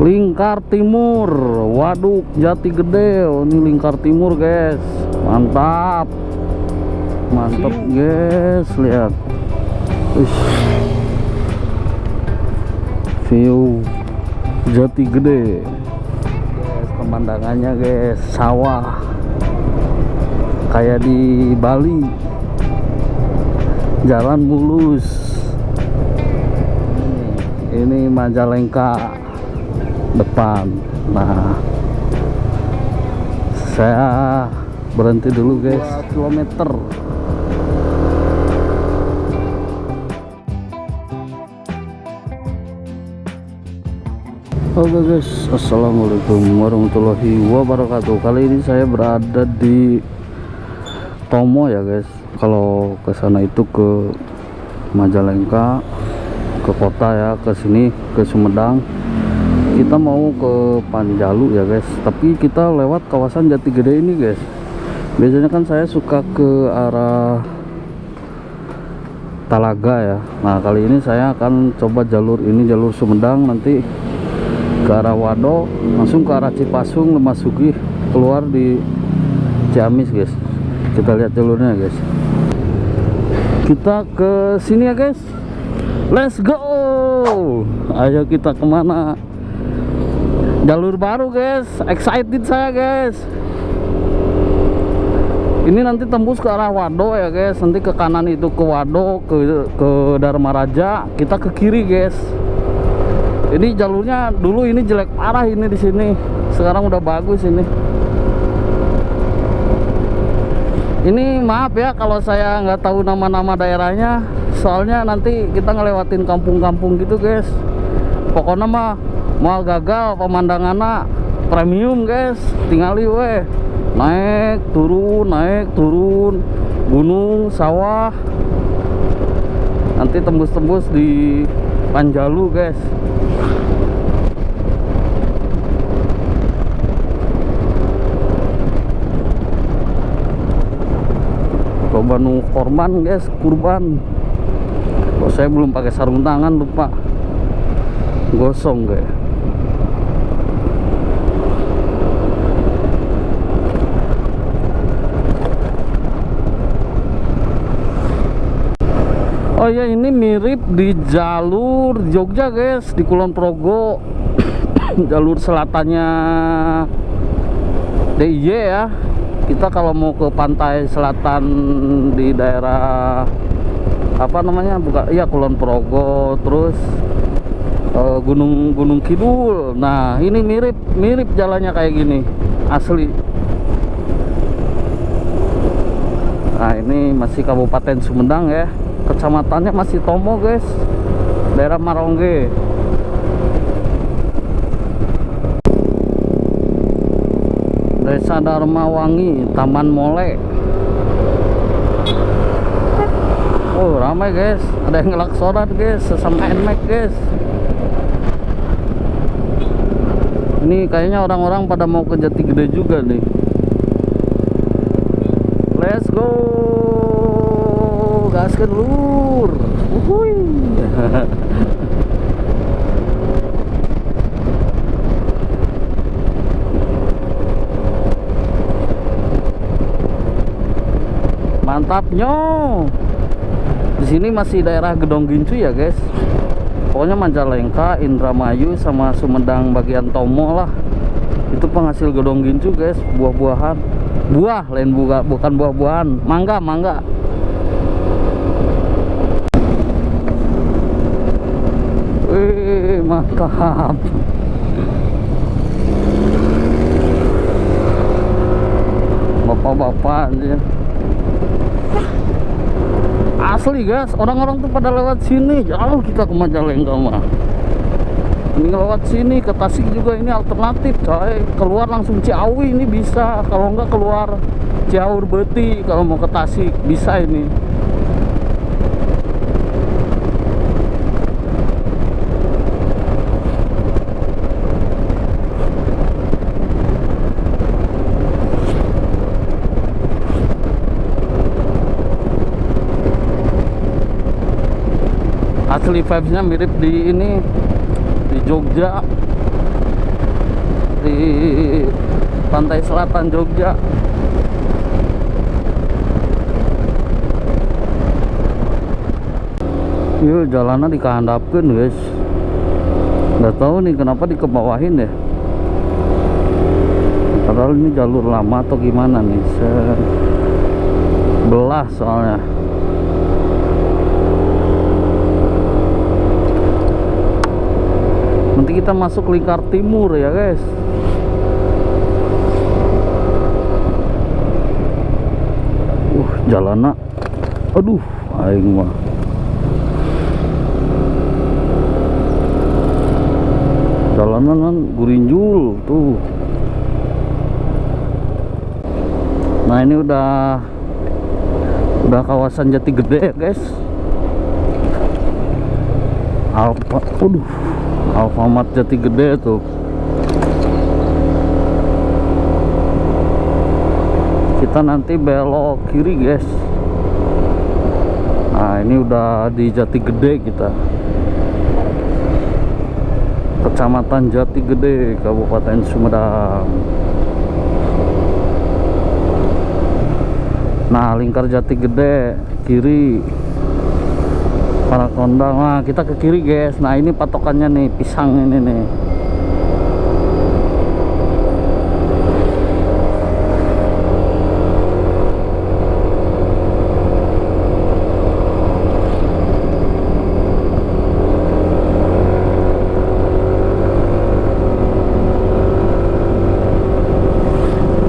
Lingkar Timur, Waduk Jati Gede. Oh, ini Lingkar Timur guys, mantap mantap guys, lihat view Jati Gede guys, pemandangannya guys, sawah kayak di Bali, jalan mulus. Ini Majalengka depan. Nah, saya berhenti dulu guys, 2 kilometer. Oke guys, assalamualaikum warahmatullahi wabarakatuh. Kali ini saya berada di Tomo ya guys. Kalau ke sana itu ke Majalengka, ke kota ya, ke sini ke Sumedang. Kita mau ke Panjalu ya guys, tapi kita lewat kawasan Jati Gede ini guys. Biasanya kan saya suka ke arah Talaga ya. Nah, kali ini saya akan coba jalur ini, jalur Sumedang, nanti ke arah Wado, langsung ke arah Cipasung, Lemas Sugih, keluar di Ciamis guys. Kita lihat jalurnya guys. Kita ke sini ya guys. Let's go. Ayo kita kemana? Jalur baru guys, excited saya guys. Ini nanti tembus ke arah Wado ya guys. Nanti ke kanan itu ke Wado, ke Dharma Raja. Kita ke kiri guys. Ini jalurnya dulu ini jelek parah ini di sini. Sekarang udah bagus ini. Ini maaf ya kalau saya nggak tahu nama-nama daerahnya. Soalnya nanti kita ngelewatin kampung-kampung gitu guys. Pokoknya mah mau gagal pemandangannya premium guys. Tingali weh, naik turun, gunung, sawah. Nanti tembus-tembus di Panjalu guys. Coba nu korban guys, kurban. Kok saya belum pakai sarung tangan, lupa gosong kayak. Oh ya, ini mirip di jalur Jogja guys, di Kulon Progo. Jalur selatannya DIY ya. Kita kalau mau ke pantai selatan di daerah apa namanya, bukan iya, Kulon Progo, terus Gunung Kidul. Nah, ini mirip jalannya kayak gini asli. Nah, ini masih Kabupaten Sumedang ya, kecamatannya masih Tomo guys, daerah Marongge. Desa Darmawangi, Taman Mole. Oh, ramai guys, ada yang ngelaksonan guys, sesama NMAX guys. Ini kayaknya orang-orang pada mau ke Jati Gede juga nih. Let's go, gaskeun lur. Uhuy. Mantapnya. Di sini masih daerah Gedong Gincu ya guys. Pokoknya Majalengka, Indramayu sama Sumedang bagian Tomo lah. Itu penghasil Gedong Gincu guys, buah-buahan. Buah lain bukan buah-buahan, mangga. Wih, mantap. Bapak-bapak aja. Asli guys, orang-orang tuh pada lewat sini. Jauh kita ke Majalengka mah. Ini lewat sini ke Tasik juga, ini alternatif coy. Keluar langsung Ciawi ini bisa. Kalau enggak keluar Ciaur Beti kalau mau ke Tasik bisa ini. Asli vibesnya mirip di ini, di Jogja. di pantai selatan Jogja. Yuk, jalannya dikehandapkan guys. Nggak tahu nih kenapa dikebawahin ya. Padahal ini jalur lama atau gimana nih, sebelah soalnya. Nanti kita masuk lingkar timur ya guys. Jalannya, aduh, aing mah. Jalanan kan gurinjul tuh. Nah ini udah kawasan Jati Gede ya guys. Alfamart Jati Gede tuh. Kita nanti belok kiri guys. Nah ini udah di Jati Gede kita. Kecamatan Jati Gede, Kabupaten Sumedang. Nah lingkar Jati Gede kiri para kondang. Nah kita ke kiri guys. Nah ini patokannya nih, pisang ini nih.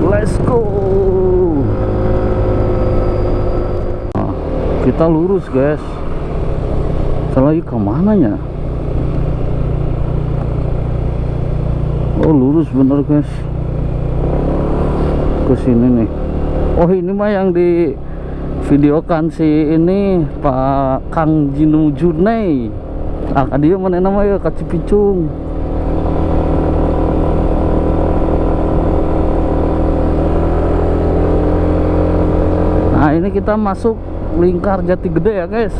Let's go. Nah, kita lurus guys. Lagi kemana ya? Oh lurus bener guys, ke sini nih. Oh ini mah yang di videokan si ini Pak Kang Jinu Junei. Ah dia mana namanya Kacipicung. Nah ini kita masuk lingkar Jati Gede ya guys.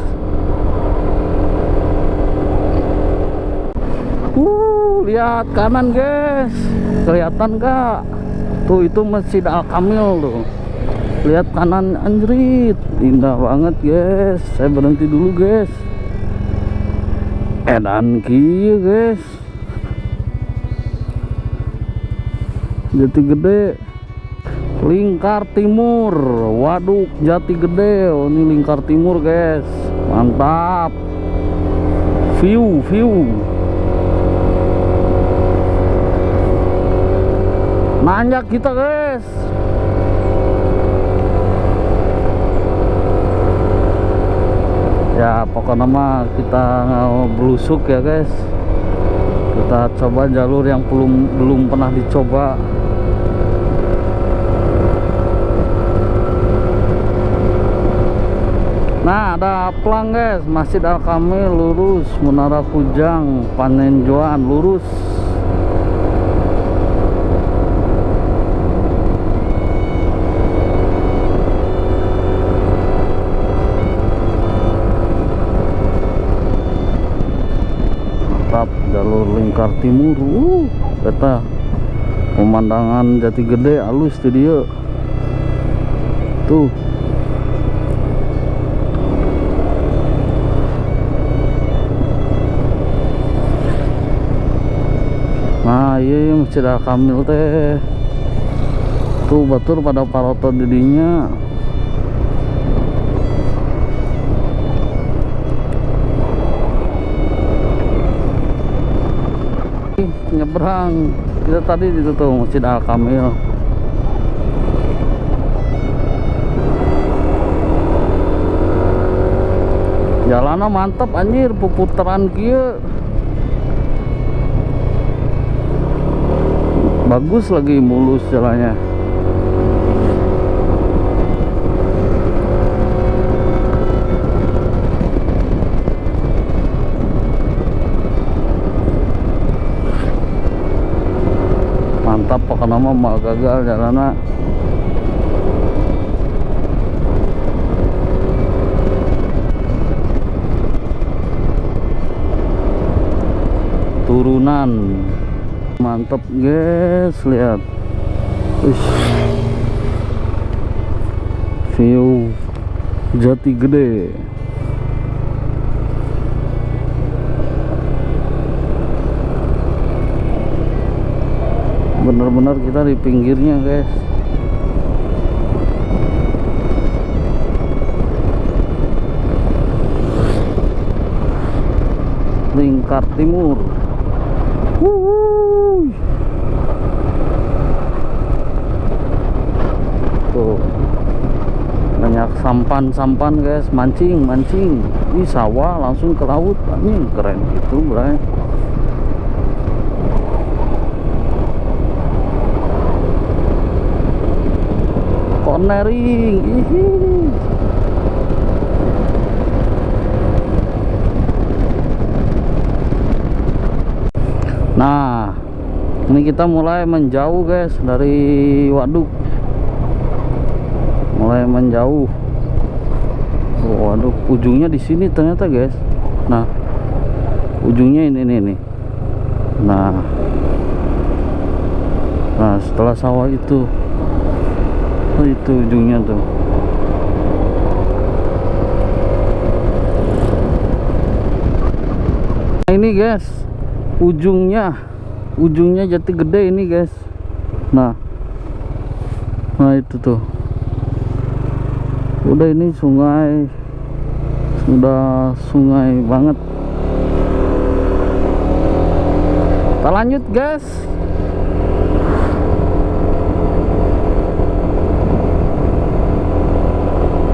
Lihat kanan guys, kelihatan gak? Tuh itu Masjid Al Kamil tuh. Lihat kanan, anjrit, indah banget guys. Saya berhenti dulu guys. Edan kieu guys. Jati Gede, lingkar timur, Waduk Jati Gede. Oh ini lingkar timur guys, mantap. View. Nanjak kita guys. Ya pokoknya mah kita belusuk ya guys. Kita coba jalur yang belum pernah dicoba. Nah ada pelang guys, Masjid Al Kamil lurus, Menara Kujang, Panenjoan lurus. Jalur lingkar timur. Kata pemandangan Jati Gede halus tuh dia tuh. Nah iya Masjid Al Kamil teh tuh batur pada paroto didinya. Nyebrang kita tadi di tuh Masjid Al Kamil. Jalannya mantap anjir, puputaran kia bagus lagi, mulus jalannya. Mantap pokoknya mah gagal jalannya. Turunan mantep guys, lihat. Uish. View Jati Gede. Bener-bener kita di pinggirnya guys. Lingkar Timur. Wuhuy. Tuh banyak sampan guys, mancing di sawah langsung ke laut. Ini keren gitu bray. Cornering. Nah, ini kita mulai menjauh guys dari waduk. Mulai menjauh. Oh, waduk ujungnya di sini ternyata guys. Nah, ujungnya ini nih. Nah, setelah sawah itu, oh, itu ujungnya tuh. Nah, ini guys. Ujungnya Jati Gede ini guys. Nah itu tuh udah, ini sungai, sudah sungai banget. Kita lanjut guys.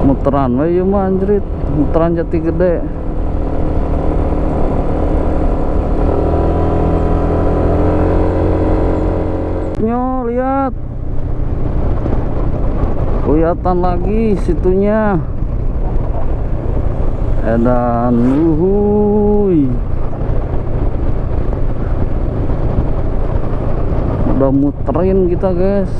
Muteran ayo manjrit, muteran Jati Gede. Lihat, kelihatan lagi situnya. Edan, uhuy. Udah muterin kita guys.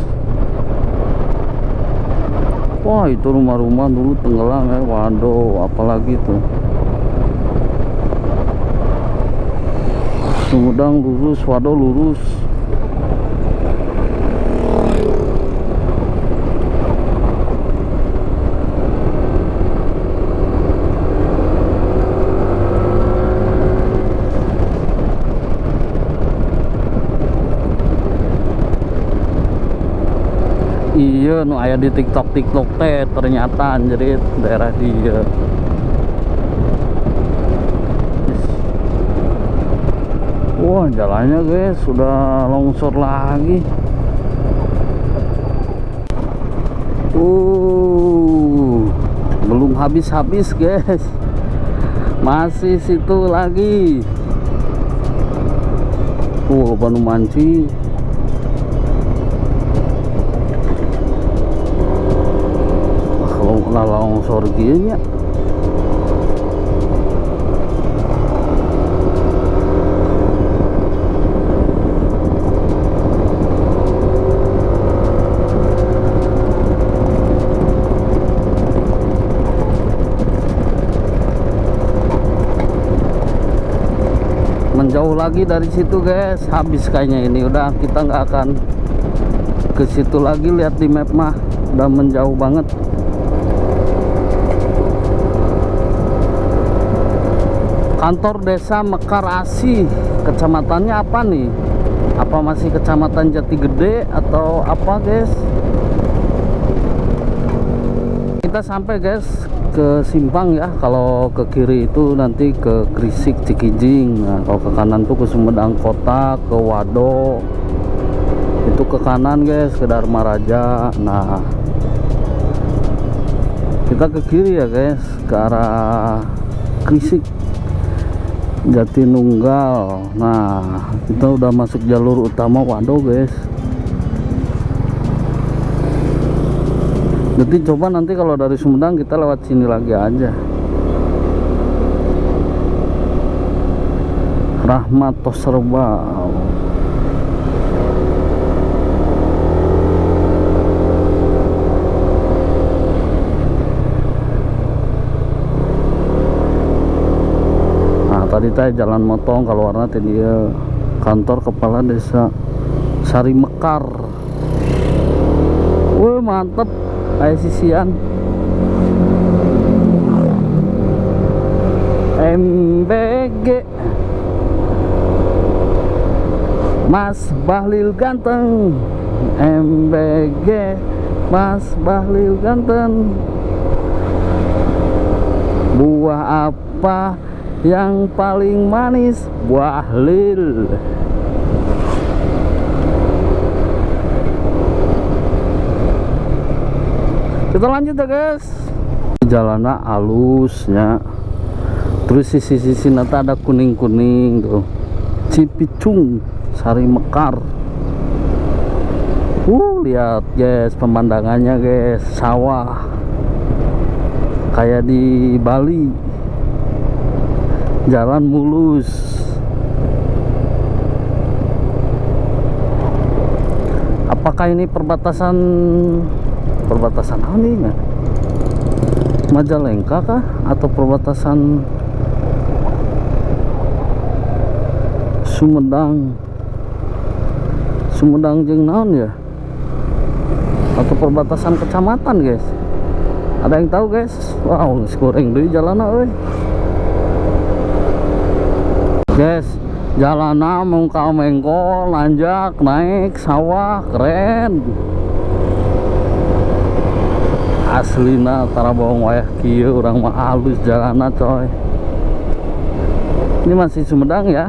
Wah, itu rumah-rumah dulu tenggelam ya. Waduh, apalagi tuh. Sumedang lurus, Wado lurus. Iya, nu aya di TikTok teh ternyata anjrit daerah dia. Wah, jalannya guys sudah longsor lagi. Belum habis-habis guys. Masih situ lagi. Baru mancing. Longsor gini ya. Menjauh lagi dari situ guys, habis kayaknya ini. Udah, kita nggak akan ke situ lagi. Lihat di map mah udah menjauh banget. Kantor Desa Mekar Asih, kecamatannya apa nih? Apa masih Kecamatan Jati Gede atau apa guys? Kita sampai guys ke simpang ya. Kalau ke kiri itu nanti ke Grisik Cikijing. Nah, kalau ke kanan tuh ke Sumedang Kota, ke Wado. Itu ke kanan guys, ke Dharma Raja. Nah, kita ke kiri ya guys, ke arah Grisik Jatinunggal. Nah, kita udah masuk jalur utama Wado guys. Jadi coba nanti kalau dari Sumedang kita lewat sini lagi aja. Rahmat Toserba. Tadi teh jalan motong keluarnya dia kantor kepala desa. Sari Mekar. Wih mantep, kayak sisian. MBG Mas Bahlil ganteng. MBG Mas Bahlil ganteng. Buah apa yang paling manis? Bahlil. Kita lanjut ya guys. Jalannya halusnya. Terus sisi-sisi nanti ada kuning-kuning tuh. Cipicung, Sari Mekar. Lihat guys pemandangannya guys, sawah. Kayak di Bali. Jalan mulus. Apakah ini perbatasan apa nih? Majalengka kah atau perbatasan Sumedang jeung naon ya, atau perbatasan kecamatan guys? Ada yang tahu guys? Wow, goreng deui jalanna euy. Guys, jalanna mungkal mengkol, nanjak, naik sawah, keren. Aslina tara bohong wayah kieu, urang mah halus jalanna coy. Ini masih Sumedang ya.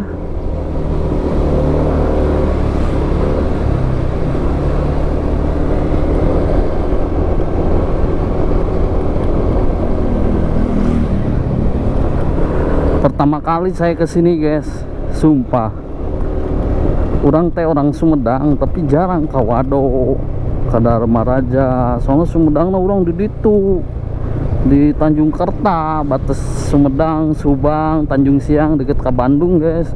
Pertama kali saya kesini guys, sumpah. Orang Sumedang tapi jarang ka Wado, ka Dharmaraja. Soalnya Sumedang orang di ditu, di Tanjung Kerta, batas Sumedang, Subang, Tanjung Siang, deket ke Bandung guys.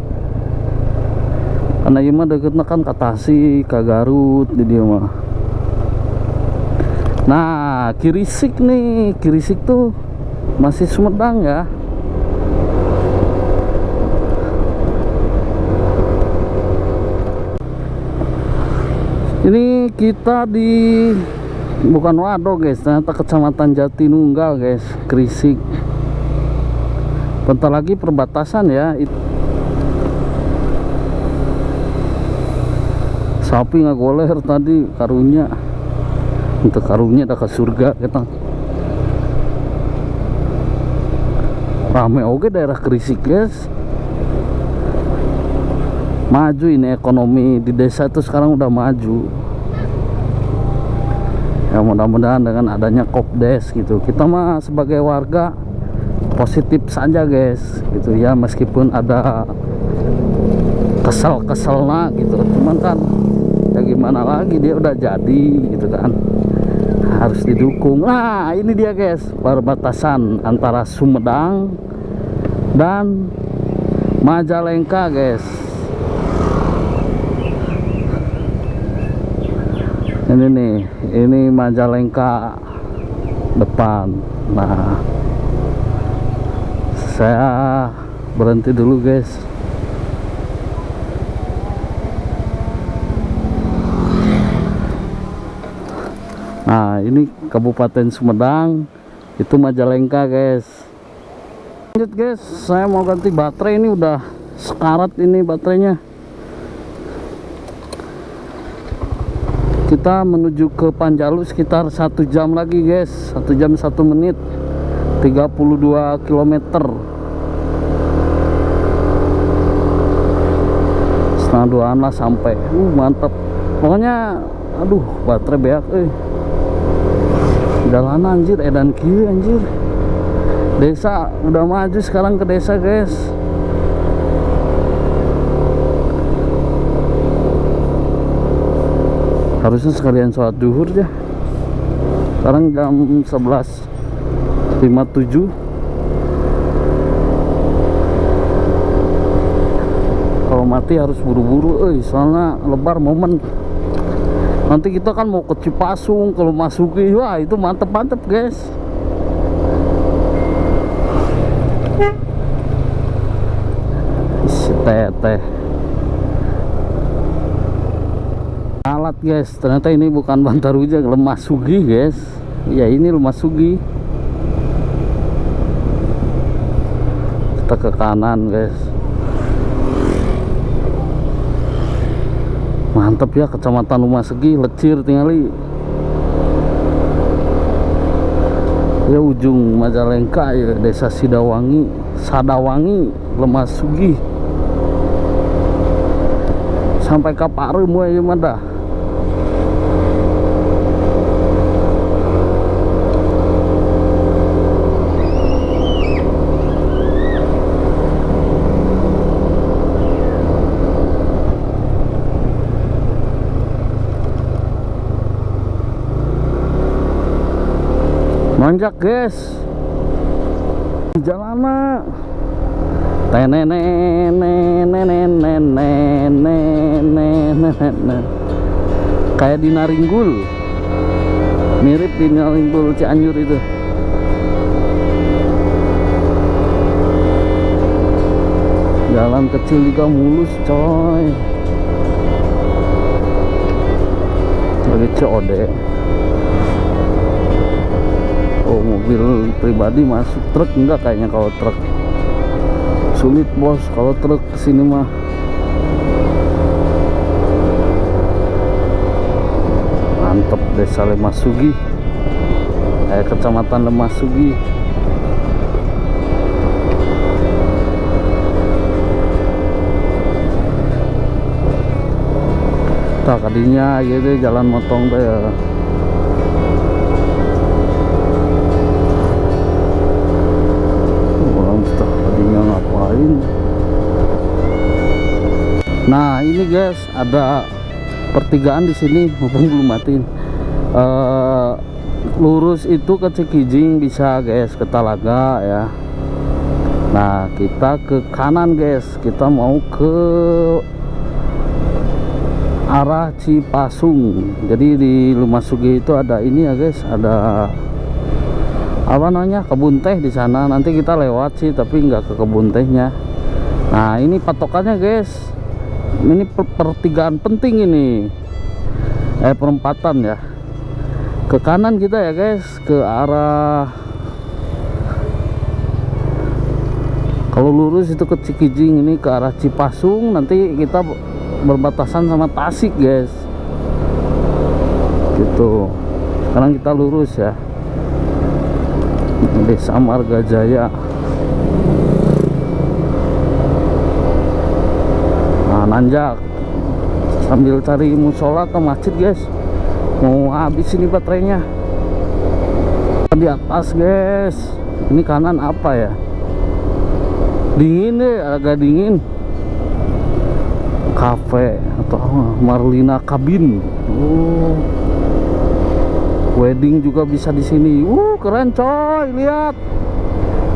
Karena ieu mah deketna kan ka Tasik, ka Garut di dieu mah. Nah, Kirisik nih, Kirisik tuh masih Sumedang ya. Ini kita di bukan Wado guys, ternyata kecamatan Jatinunggal guys, Kirisik. Bentar lagi perbatasan ya. Sapi ngagoler tadi karunya. Untuk karunya dah ke surga kita. Rame oke daerah Kirisik guys. Maju ini ekonomi di desa itu sekarang udah maju ya, mudah-mudahan dengan adanya Kopdes gitu, kita mah sebagai warga positif saja guys gitu ya, meskipun ada kesel-keselnya gitu, cuman kan ya gimana lagi, dia udah jadi gitu kan, harus didukung. Nah ini dia guys perbatasan antara Sumedang dan Majalengka guys. Ini nih, ini Majalengka depan. Nah, saya berhenti dulu guys. Nah, ini Kabupaten Sumedang, itu Majalengka guys. Lanjut guys, saya mau ganti baterai, ini udah sekarat ini baterainya. Kita menuju ke Panjalu sekitar 1 jam lagi guys, 1 jam 1 menit, 32 km. Setengah 2an lah sampai. Mantap. Pokoknya aduh baterai beak jalan anjir, edan kieu anjir. Desa udah maju sekarang ke desa guys. Harusnya sekalian sholat duhur ya. Sekarang jam 11.57. Kalau mati harus buru-buru soalnya lebar momen. Nanti kita kan mau ke Cipasung, kalau masuki wah itu mantep-mantep guys. Si teteh. lewat guys, ternyata ini bukan Bantaruja, Lemahsugi guys. Ya ini Lemahsugi. Kita ke kanan guys. Mantap ya, Kecamatan Lemahsugi, Lecir tingali. Ya ujung Majalengka ya, Desa Sadawangi, Lemahsugi. Sampai ke Parem ya mada. Manjak guys, jalanan kayak di Naringgul, mirip di Naringgul Cianjur itu. Jalan kecil juga mulus coy, lagi COD. Oh, mobil pribadi masuk, truk enggak kayaknya. Kalau truk sulit bos, kalau truk kesini mah. Mantep, Desa Lemahsugi, Kecamatan Lemahsugi. Tak kadinya gitu jalan motong teh ya. Nah ini guys, ada pertigaan di sini, mumpung belum matiin. Lurus itu ke Cikijing bisa guys, ke Talaga ya. Nah kita ke kanan guys, kita mau ke arah Cipasung. Jadi di Lemahsugi itu ada ini ya guys, ada apa namanya, kebun teh di sana. Nanti kita lewat sih, tapi nggak ke kebun tehnya. Nah ini patokannya guys, ini pertigaan penting ini, perempatan ya. Ke kanan kita ya guys, ke arah, kalau lurus itu ke Cikijing, ini ke arah Cipasung. Nanti kita berbatasan sama Tasik guys, gitu. Sekarang kita lurus ya, Desa Marga Jaya. Nah nanjak sambil cari musola atau masjid guys, mau habis ini baterainya. Di atas guys, ini kanan apa ya, dingin deh, agak dingin. Cafe atau Marlina Cabin. Wedding juga bisa di sini. Keren coy, lihat.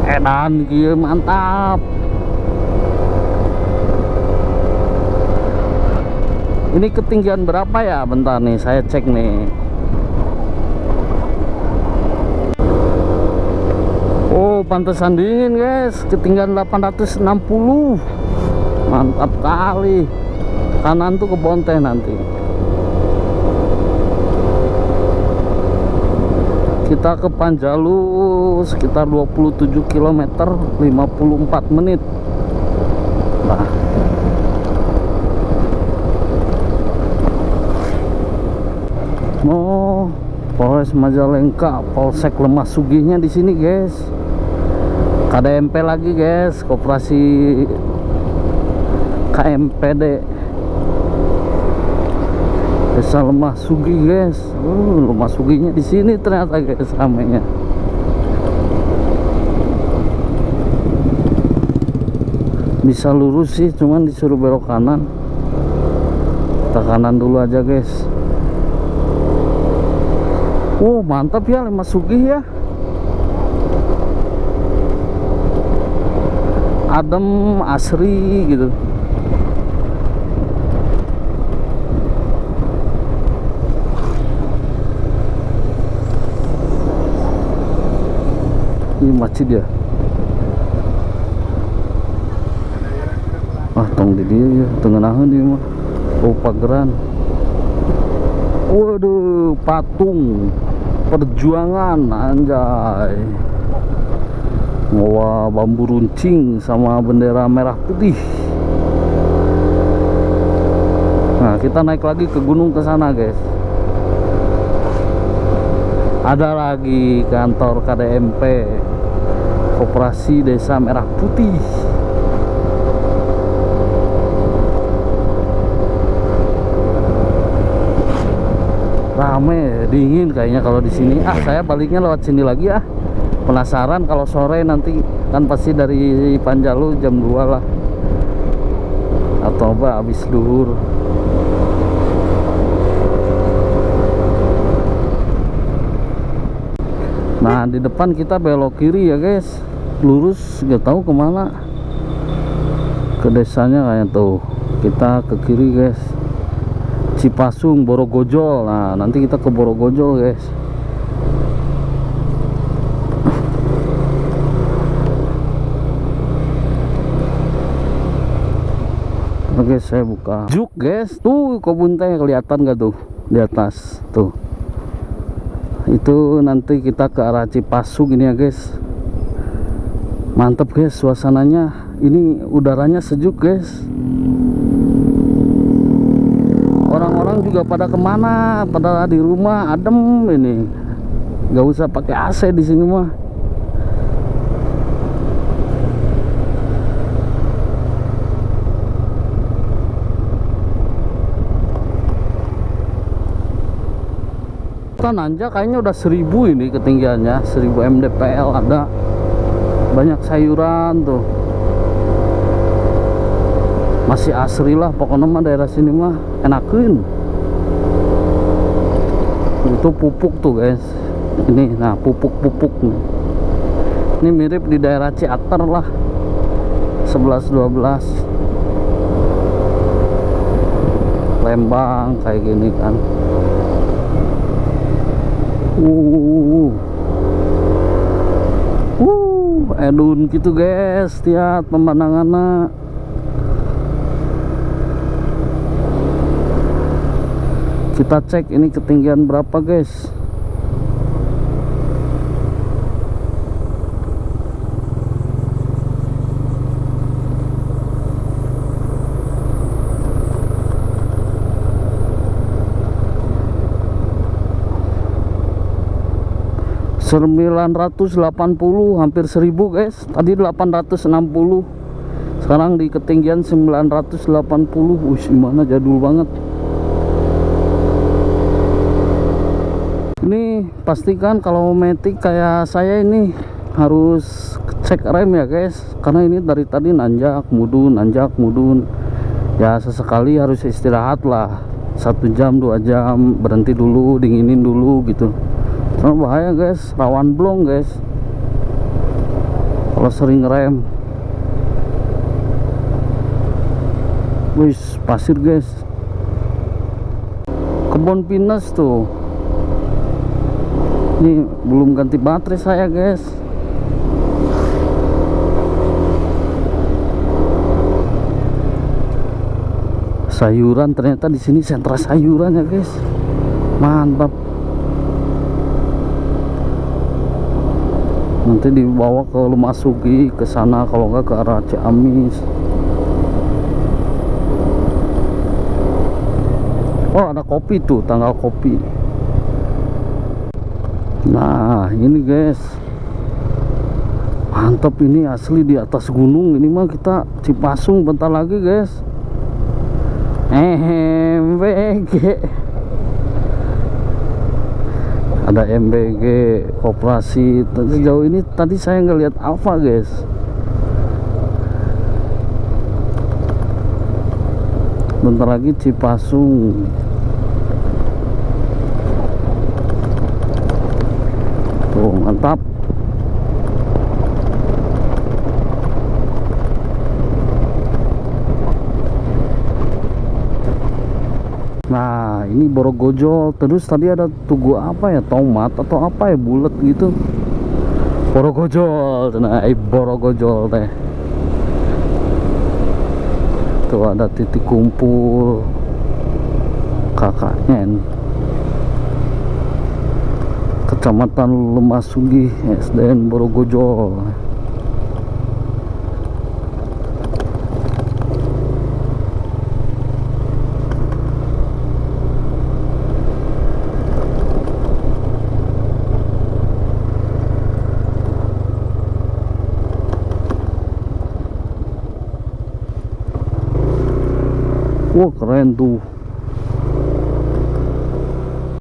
Edan kieu mantap. Ini ketinggian berapa ya? Bentar nih, saya cek nih. Oh, pantesan dingin guys. Ketinggian 860. Mantap kali. Kanan tuh kebon teh nanti. Kita ke Panjalu sekitar 27 km 54 menit. Nah, Polres Majalengka, Polsek Lemahsuginya di sini guys. KDMP lagi guys, Koperasi KMPD Desa Lemahsugi guys. Lemahsuginya di sini ternyata guys, ramenya. Bisa lurus sih, cuman disuruh belok kanan. Kita kanan dulu aja guys. Mantap ya Lemahsugi ya. Adem, asri gitu. Ini masjid ya. Tong di dia ya, tengenahan dia mah. Pageran. Waduh, patung perjuangan anjay. Wah, bambu runcing sama bendera merah putih. Nah, kita naik lagi ke gunung ke sana, guys. Ada lagi kantor KDMP, Koperasi Desa Merah Putih. Rame, dingin kayaknya kalau di sini. Saya baliknya lewat sini lagi ah. Penasaran kalau sore nanti, kan pasti dari Panjalu jam 2 lah, atau apa habis duhur. Nah, di depan kita belok kiri ya guys, lurus nggak tahu kemana, ke desanya kayak tuh. Kita ke kiri guys, Cipasung, Borogojol. Nah, nanti kita ke Borogojol guys. Oke, saya buka juk guys. Tuh kebun teh kelihatan gak tuh di atas tuh. Itu nanti kita ke arah Cipasung ini ya guys. Mantep guys suasananya. Ini udaranya sejuk guys. Orang-orang juga pada kemana? Pada di rumah adem ini. Gak usah pakai AC di sini mah. Nanjak kayaknya udah 1000 ini ketinggiannya, 1000 mdpl. Ada banyak sayuran tuh, masih asri lah pokoknya mah daerah sini mah enakin. Itu pupuk tuh guys, ini nah pupuk ini mirip di daerah Ciater lah, 11-12 Lembang kayak gini kan. Edun gitu guys, lihat pemandangannya. Kita cek ini ketinggian berapa guys. ...980, hampir 1000 guys. Tadi 860, sekarang di ketinggian 980. Wih, gimana jadul banget. Ini pastikan kalau metik kayak saya ini harus cek rem ya guys, karena ini dari tadi nanjak mudun. Ya sesekali harus istirahat lah, 1 jam 2 jam berhenti dulu, dinginin dulu gitu. Karena bahaya guys, rawan blong guys kalau sering rem. Wih, pasir guys. Kebun pinus tuh. Ini belum ganti baterai saya guys. Sayuran, ternyata di sini sentra sayuran ya guys. Mantap. Nanti dibawa ke Lumasugi ke sana, kalau nggak ke arah Ciamis. Oh, ada kopi tuh, tanggal kopi. Nah, ini guys. Mantap, ini asli di atas gunung. Ini mah kita Cipasung bentar lagi guys. MBG. Ada MBG, Koperasi. Sejauh ini tadi saya ngelihat Alfa guys. Bentar lagi Cipasung. Tuh, mantap. Nah, ini Borogojol. Terus tadi ada tugu apa ya, tomat atau apa ya, bulat gitu. Borogojol. Nah, Borogojol teh. Tuh ada titik kumpul KKN Kecamatan Lemasugi SDN Borogojol. Wah, keren tuh.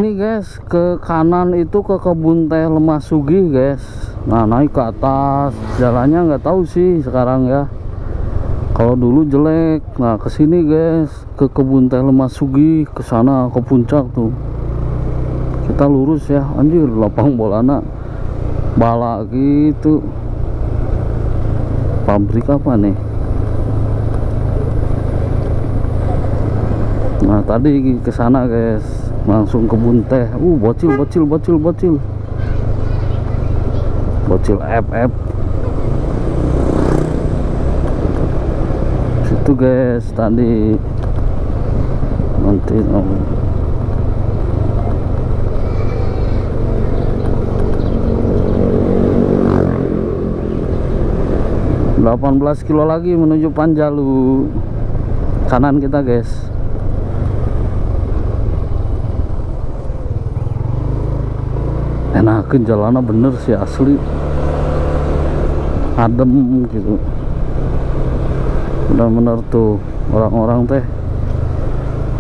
Ini guys, ke kanan itu ke kebun teh Lemasugi guys. Nah, naik ke atas, jalannya nggak tahu sih sekarang ya. Kalau dulu jelek. Nah, ke sini guys, ke kebun teh Lemasugi, ke sana ke puncak tuh. Kita lurus ya. Anjir, lapang bolana bala gitu. Pabrik apa nih? Nah, tadi ke sana guys, langsung kebun teh. Bocil FF. Situ guys tadi. Nanti 18 kilo lagi menuju Panjalu. Kanan kita guys. Enakin jalannya bener sih, asli adem gitu. Bener-bener tuh orang-orang teh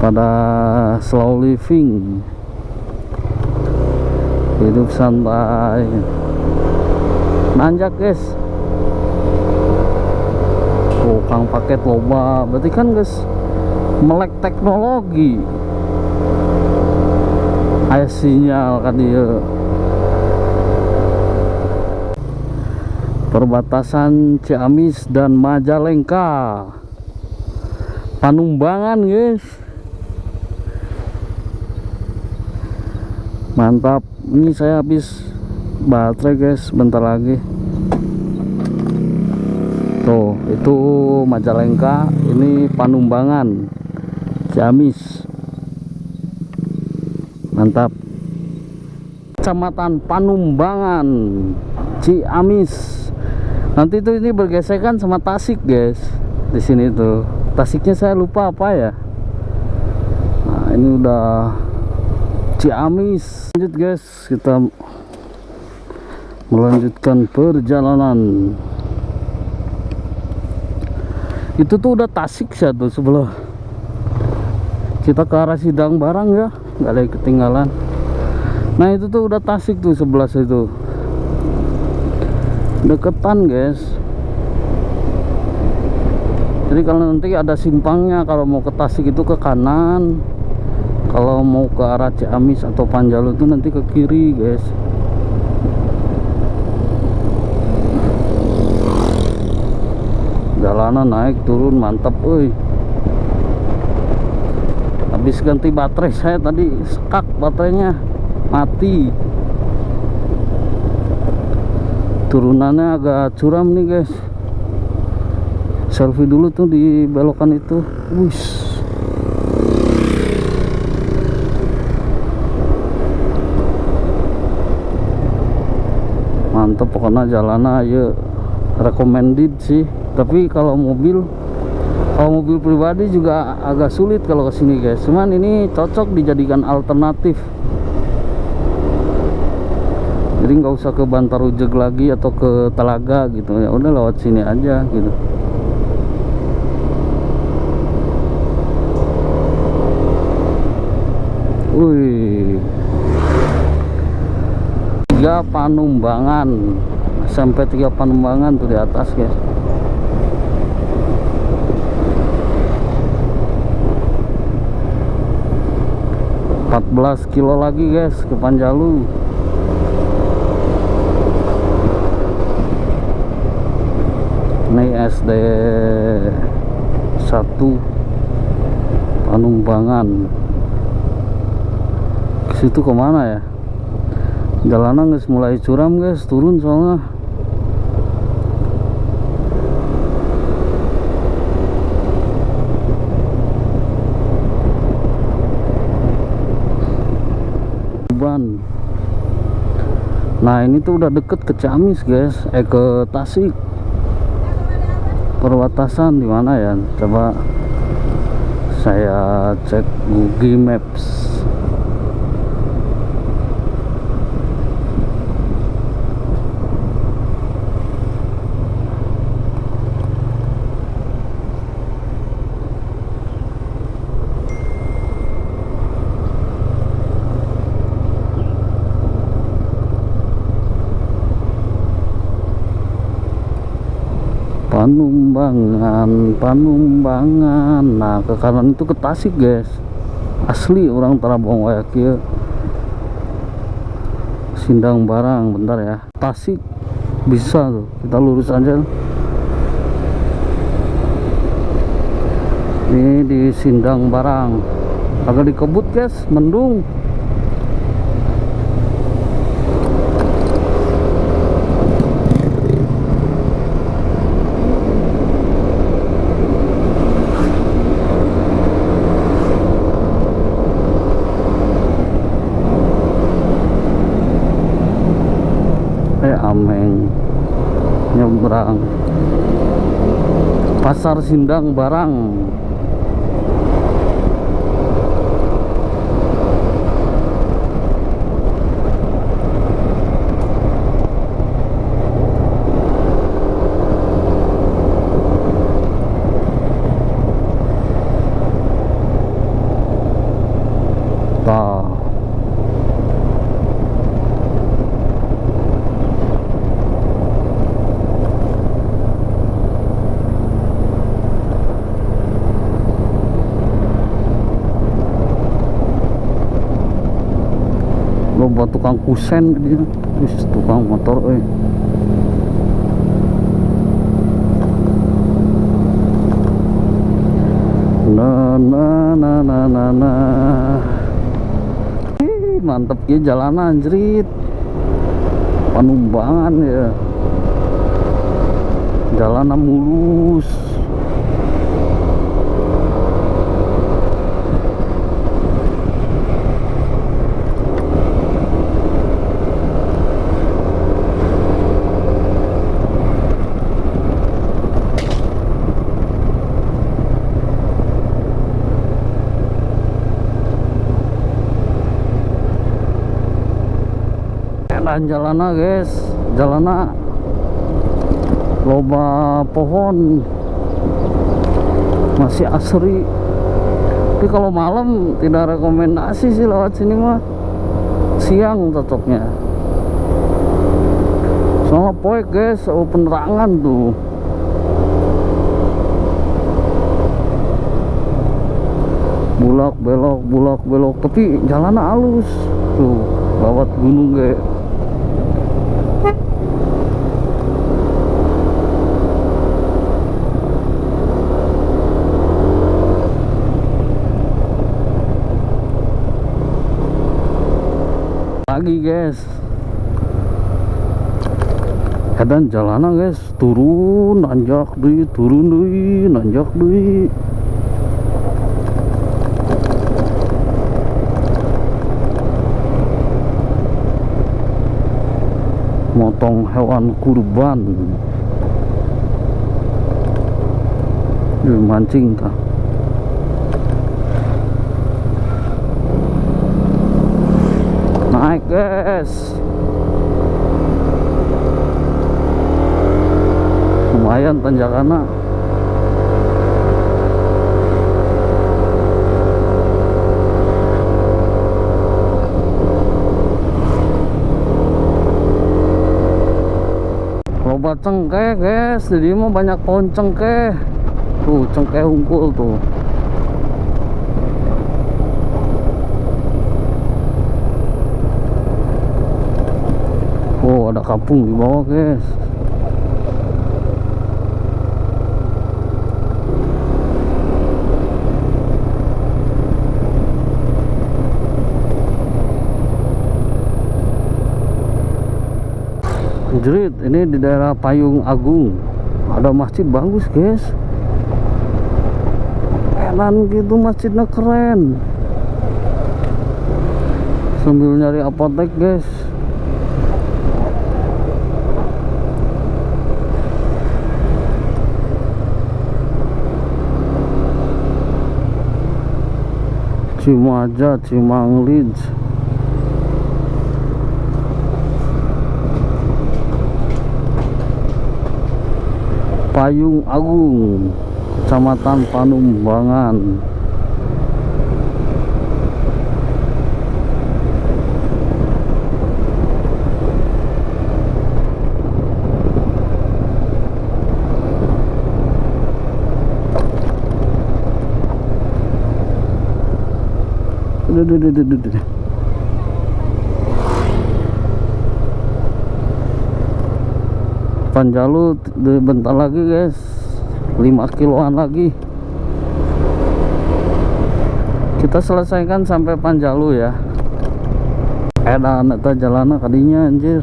pada slow living, hidup santai, nanjak guys. Kang paket loba, berarti kan guys melek teknologi. Aya sinyal kan dia. Perbatasan Ciamis dan Majalengka, Panumbangan guys. Mantap. Ini saya habis baterai guys, bentar lagi. Tuh, itu Majalengka, ini Panumbangan, Ciamis. Mantap. Kecamatan Panumbangan, Ciamis. Nanti tuh ini bergesekan sama Tasik guys. Di sini tuh Tasiknya saya lupa apa ya. Nah, ini udah Ciamis. Lanjut guys, kita melanjutkan perjalanan. Itu tuh udah Tasik ya tuh sebelah. Kita ke arah Sidang Barang ya, nggak ada yang ketinggalan. Nah, itu tuh udah Tasik tuh sebelah situ. Deketan guys. Jadi kalau nanti ada simpangnya, kalau mau ke Tasik itu ke kanan, kalau mau ke arah Ciamis atau Panjalu itu nanti ke kiri guys. Jalanan naik turun mantap euy. Habis ganti baterai saya tadi, skak baterainya mati. Turunannya agak curam nih guys. Selfie dulu tuh di belokan itu. Wush. Mantap pokoknya jalanan ya, recommended sih. Tapi kalau mobil pribadi juga agak sulit kalau kesini guys. Cuman ini cocok dijadikan alternatif. Jadi nggak usah ke Bantar Ujeg lagi atau ke Telaga gitu ya, udah lewat sini aja gitu. Wih, 3 Panumbangan, sampai 3 Panumbangan tuh di atas guys. ...14 kilo lagi guys ke Panjalu. Ini SD 1 Panumbangan. Ke situ kemana ya? Jalanan guys mulai curam guys, turun soalnya. Kurban. Nah ini tuh udah deket ke Ciamis guys, ke Tasik. Perbatasan di mana ya? Coba saya cek Google Maps. Panumbangan. Nah ke kanan itu ke Tasik guys, asli orang Tarabong kayak kia. Sindang Barang, bentar ya, Tasik bisa tuh, kita lurus aja. Ini di Sindang Barang, agak dikebut guys, mendung. Ameng nyebrang Pasar Sindang Barang. Buat tukang kusen dia, tukang motor mantep ya jalanan jerit. Panumbangan ya, jalanan mulus. Dan jalana guys, jalana loba pohon, masih asri. Tapi kalau malam tidak rekomendasi sih lewat sini mah, siang cocoknya. Soalnya poek guys, penerangan tuh. Bulak belok, tapi jalannya halus tuh, lewat gunung kayak. Lagi guys, kadang jalanan guys, turun nanjak deui, nanjak deui. Motong hewan kurban, mancing kah? Naik guys, lumayan tanjakannya. Loba cengkeh guys, jadi mah banyak pohon cengkeh tuh, cengkeh unggul tuh. Oh, ada kampung di bawah guys. Jerit, ini di daerah Payung Agung, ada masjid bagus guys, enak gitu, masjidnya keren. sambil nyari apotek guys. Cimaja, Cimanglij. Payung Agung, Kecamatan Panumbangan. Panjalu bentar lagi guys, 5 kiloan lagi kita selesaikan sampai Panjalu ya. Edan eta jalanna kadinya anjir.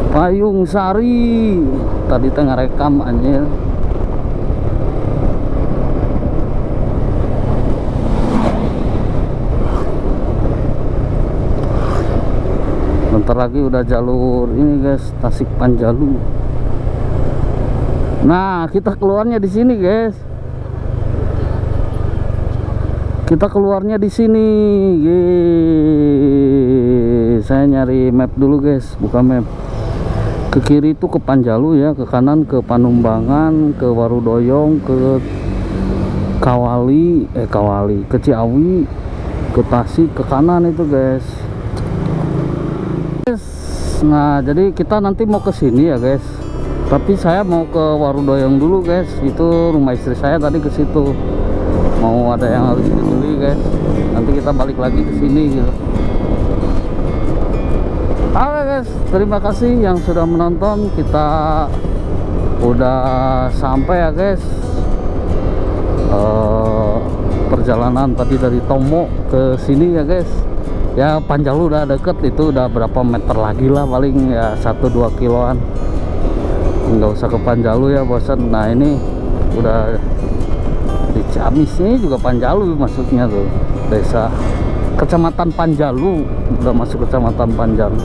Payung Sari tadi tengah rekam anjir. Bentar lagi udah jalur ini guys, Tasik Panjalu. Nah, kita keluarnya di sini guys. Kita keluarnya di sini. Saya nyari map dulu guys, buka map. Ke kiri itu ke Panjalu ya, ke kanan ke Panumbangan, ke Warudoyong, ke Kawali, ke Ciawi, ke Tasik, ke kanan itu guys. Nah, jadi kita nanti mau ke sini ya guys. Tapi saya mau ke Warudoyong dulu guys. Itu rumah istri saya tadi ke situ. Mau ada yang harus dibeli guys. Nanti kita balik lagi ke sini gitu. Oke guys, terima kasih yang sudah menonton. Kita udah sampai ya guys. Perjalanan tadi dari Tomo ke sini ya guys. Ya Panjalu udah deket, itu udah berapa meter lagi lah, paling ya 1-2 kiloan. Nggak usah ke Panjalu ya bosan. Nah ini udah di Ciamis, ini juga Panjalu maksudnya tuh, desa Kecamatan Panjalu, udah masuk Kecamatan Panjalu.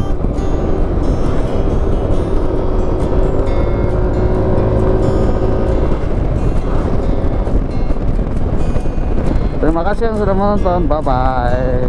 Terima kasih yang sudah menonton, bye bye.